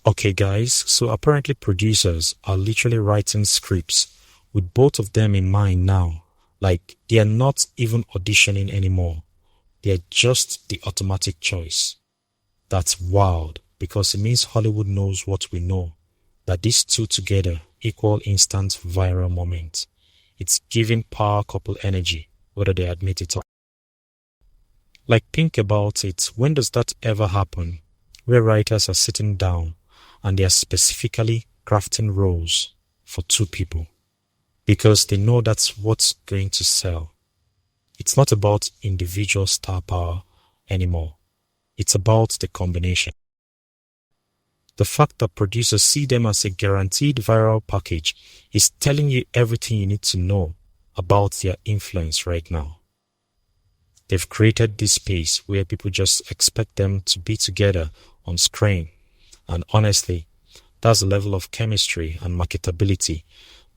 Okay, guys, so apparently producers are literally writing scripts with both of them in mind now. Like, they are not even auditioning anymore. They are just the automatic choice. That's wild because it means Hollywood knows what we know, that these two together equal instant viral moment. It's giving power couple energy, whether they admit it or not. Like, think about it. When does that ever happen? Where writers are sitting down and they are specifically crafting roles for two people because they know that's what's going to sell. It's not about individual star power anymore. It's about the combination. The fact that producers see them as a guaranteed viral package is telling you everything you need to know about their influence right now. They've created this space where people just expect them to be together on screen. And honestly, that's a level of chemistry and marketability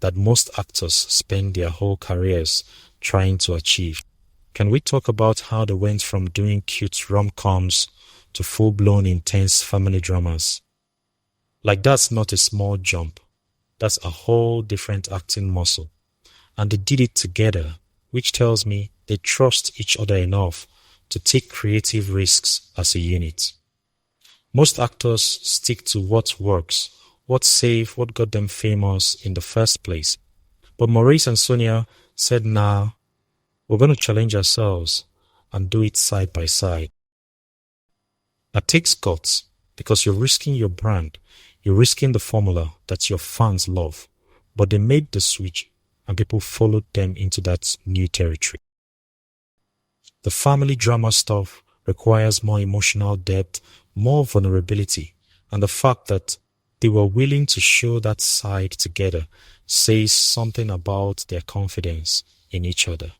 that most actors spend their whole careers trying to achieve. Can we talk about how they went from doing cute rom-coms to full-blown intense family dramas? Like, that's not a small jump. That's a whole different acting muscle. And they did it together, which tells me they trust each other enough to take creative risks as a unit. Most actors stick to what works, what's safe, what got them famous in the first place. But Maurice and Sonia said, nah, we're going to challenge ourselves and do it side by side. That takes guts because you're risking your brand. You're risking the formula that your fans love. But they made the switch and people followed them into that new territory. The family drama stuff requires more emotional depth, more vulnerability, and the fact that they were willing to show that side together says something about their confidence in each other.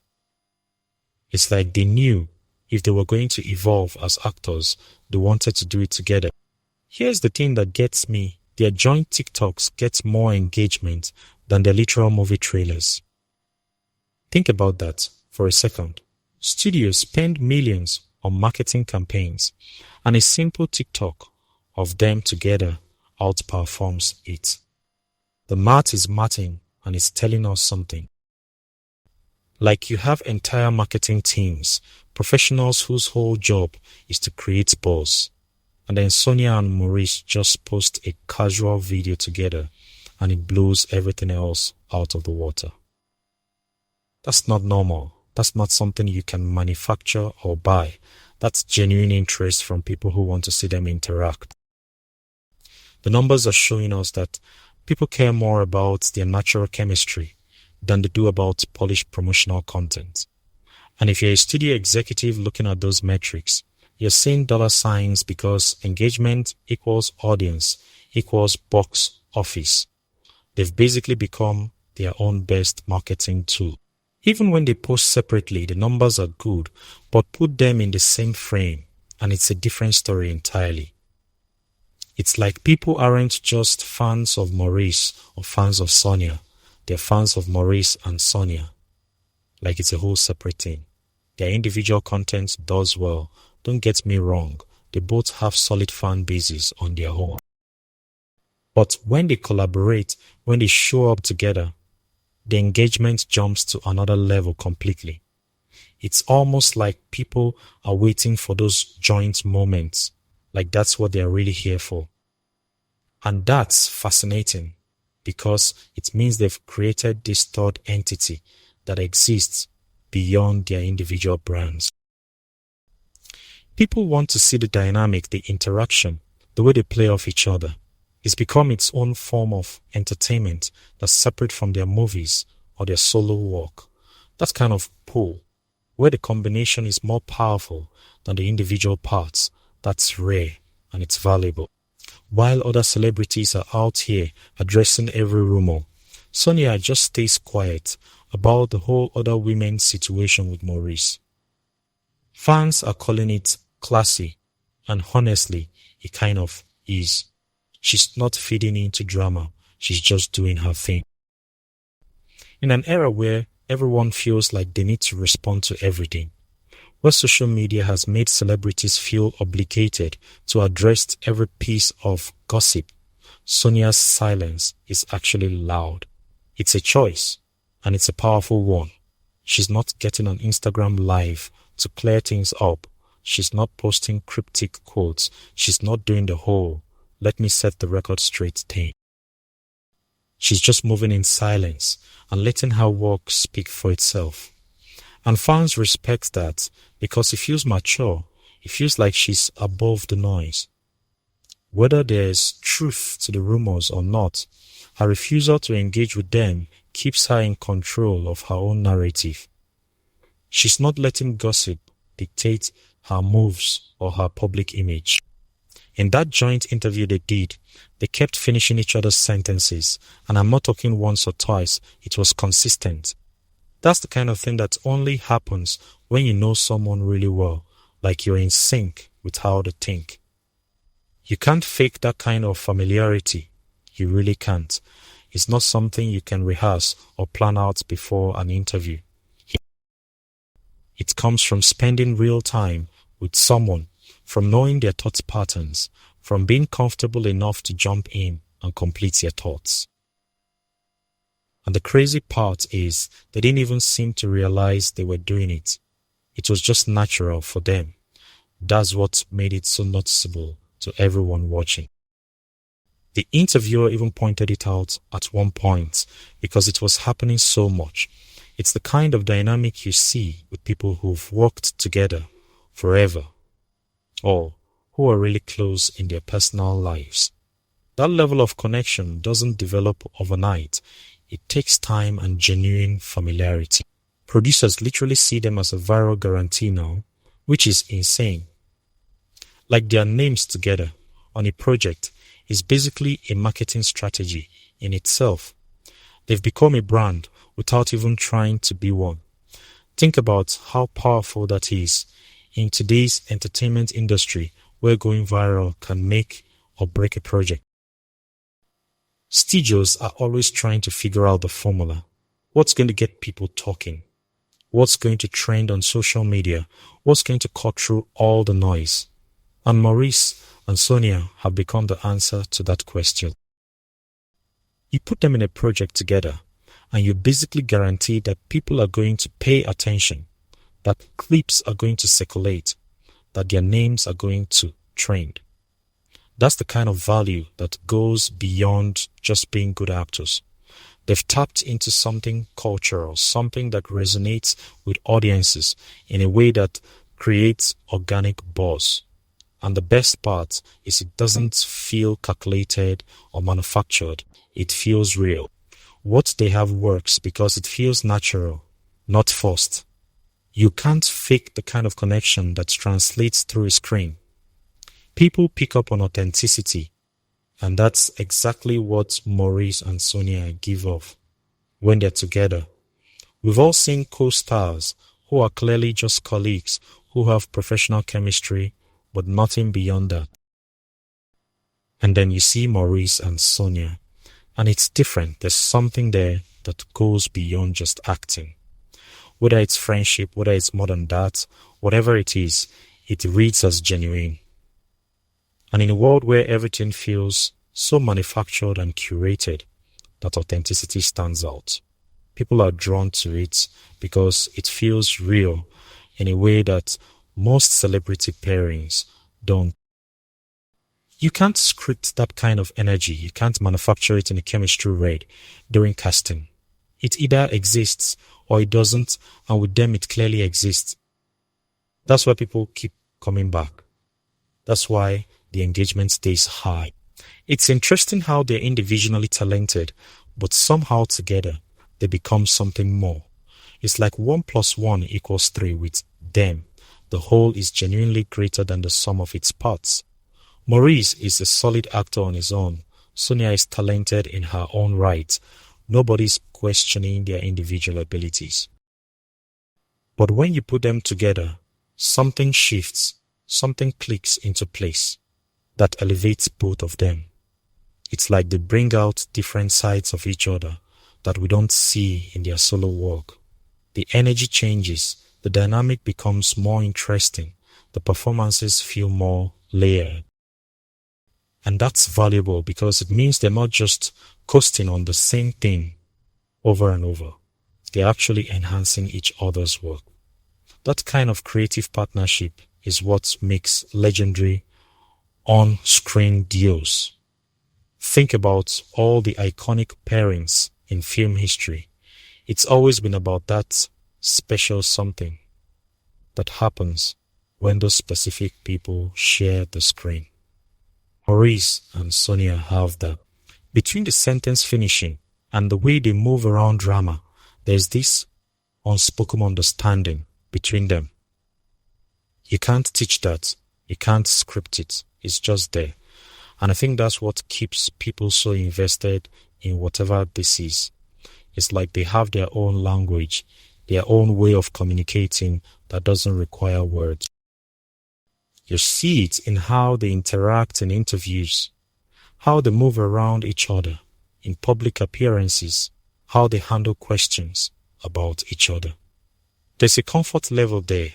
It's like they knew if they were going to evolve as actors, they wanted to do it together. Here's the thing that gets me. Their joint TikToks get more engagement than their literal movie trailers. Think about that for a second. Studios spend millions on marketing campaigns, and a simple TikTok of them together outperforms it. The math is mathing and it's telling us something. Like, you have entire marketing teams, professionals whose whole job is to create buzz. And then Sonia and Maurice just post a casual video together and it blows everything else out of the water. That's not normal. That's not something you can manufacture or buy. That's genuine interest from people who want to see them interact. The numbers are showing us that people care more about their natural chemistry than they do about polished promotional content. And if you're a studio executive looking at those metrics, you're seeing dollar signs because engagement equals audience equals box office. They've basically become their own best marketing tool. Even when they post separately, the numbers are good, but put them in the same frame and it's a different story entirely. It's like people aren't just fans of Maurice or fans of Sonia. They're fans of Maurice and Sonia. Like, it's a whole separate thing. Their individual content does well. Don't get me wrong. They both have solid fan bases on their own. But when they collaborate, when they show up together, the engagement jumps to another level completely. It's almost like people are waiting for those joint moments. Like, that's what they're really here for. And that's fascinating because it means they've created this third entity that exists beyond their individual brands. People want to see the dynamic, the interaction, the way they play off each other. It's become its own form of entertainment that's separate from their movies or their solo work. That's kind of pull, where the combination is more powerful than the individual parts. That's rare and it's valuable. While other celebrities are out here addressing every rumor, Sonia just stays quiet about the whole other women's situation with Maurice. Fans are calling it classy, and honestly, it kind of is. She's not feeding into drama, she's just doing her thing. In an era where everyone feels like they need to respond to everything, where social media has made celebrities feel obligated to address every piece of gossip, Sonia's silence is actually loud. It's a choice, and it's a powerful one. She's not getting on Instagram Live to clear things up. She's not posting cryptic quotes. She's not doing the whole "let me set the record straight" thing. She's just moving in silence and letting her work speak for itself. And fans respect that because it feels mature. It feels like she's above the noise. Whether there's truth to the rumors or not, her refusal to engage with them keeps her in control of her own narrative. She's not letting gossip dictate her moves or her public image. In that joint interview they did, they kept finishing each other's sentences, and I'm not talking once or twice, it was consistent. That's the kind of thing that only happens when you know someone really well, like you're in sync with how they think. You can't fake that kind of familiarity. You really can't. It's not something you can rehearse or plan out before an interview. It comes from spending real time with someone, from knowing their thought patterns, from being comfortable enough to jump in and complete their thoughts. And the crazy part is they didn't even seem to realize they were doing it. It was just natural for them. That's what made it so noticeable to everyone watching. The interviewer even pointed it out at one point because it was happening so much. It's the kind of dynamic you see with people who've worked together forever or who are really close in their personal lives. That level of connection doesn't develop overnight. It takes time and genuine familiarity. Producers literally see them as a viral guarantee now, which is insane. Like their names together on a project is basically a marketing strategy in itself. They've become a brand without even trying to be one. Think about how powerful that is in today's entertainment industry, where going viral can make or break a project. Studios are always trying to figure out the formula. What's going to get people talking? What's going to trend on social media? What's going to cut through all the noise? And Maurice and Sonia have become the answer to that question. You put them in a project together, and you basically guarantee that people are going to pay attention, that clips are going to circulate, that their names are going to trend. That's the kind of value that goes beyond just being good actors. They've tapped into something cultural, something that resonates with audiences in a way that creates organic buzz. And the best part is it doesn't feel calculated or manufactured. It feels real. What they have works because it feels natural, not forced. You can't fake the kind of connection that translates through a screen. People pick up on authenticity, and that's exactly what Maurice and Sonia give off when they're together. We've all seen co-stars who are clearly just colleagues who have professional chemistry, but nothing beyond that. And then you see Maurice and Sonia, and it's different. There's something there that goes beyond just acting. Whether it's friendship, whether it's more than that, whatever it is, it reads as genuine. And in a world where everything feels so manufactured and curated, that authenticity stands out. People are drawn to it because it feels real in a way that most celebrity pairings don't. You can't script that kind of energy. You can't manufacture it in a chemistry read during casting. It either exists or it doesn't, and with them it clearly exists. That's why people keep coming back. That's why the engagement stays high. It's interesting how they're individually talented, but somehow together they become something more. It's like 1 + 1 = 3 with them. The whole is genuinely greater than the sum of its parts. Maurice is a solid actor on his own. Sonia is talented in her own right. Nobody's questioning their individual abilities. But when you put them together, something shifts, something clicks into place that elevates both of them. It's like they bring out different sides of each other that we don't see in their solo work. The energy changes, the dynamic becomes more interesting, the performances feel more layered. And that's valuable because it means they're not just coasting on the same thing over and over. They're actually enhancing each other's work. That kind of creative partnership is what makes legendary on-screen duos. Think about all the iconic pairings in film history. It's always been about that special something that happens when those specific people share the screen. Maurice and Sonia have that. Between the sentence finishing and the way they move around drama, there's this unspoken understanding between them. You can't teach that. You can't script it. It's just there. And I think that's what keeps people so invested in whatever this is. It's like they have their own language, their own way of communicating that doesn't require words. You see it in how they interact in interviews, how they move around each other, in public appearances, how they handle questions about each other. There's a comfort level there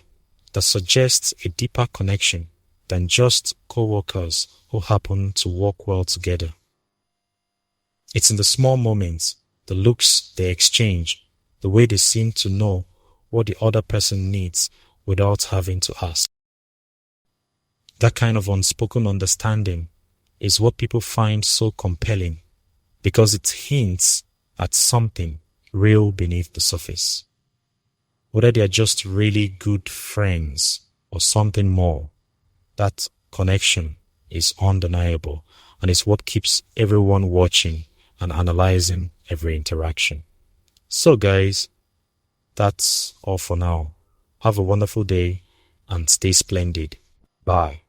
that suggests a deeper connection than just co-workers who happen to work well together. It's in the small moments, the looks they exchange, the way they seem to know what the other person needs without having to ask. That kind of unspoken understanding is what people find so compelling because it hints at something real beneath the surface. Whether they are just really good friends or something more, that connection is undeniable and it's what keeps everyone watching and analyzing every interaction. So guys, that's all for now. Have a wonderful day and stay splendid. Bye.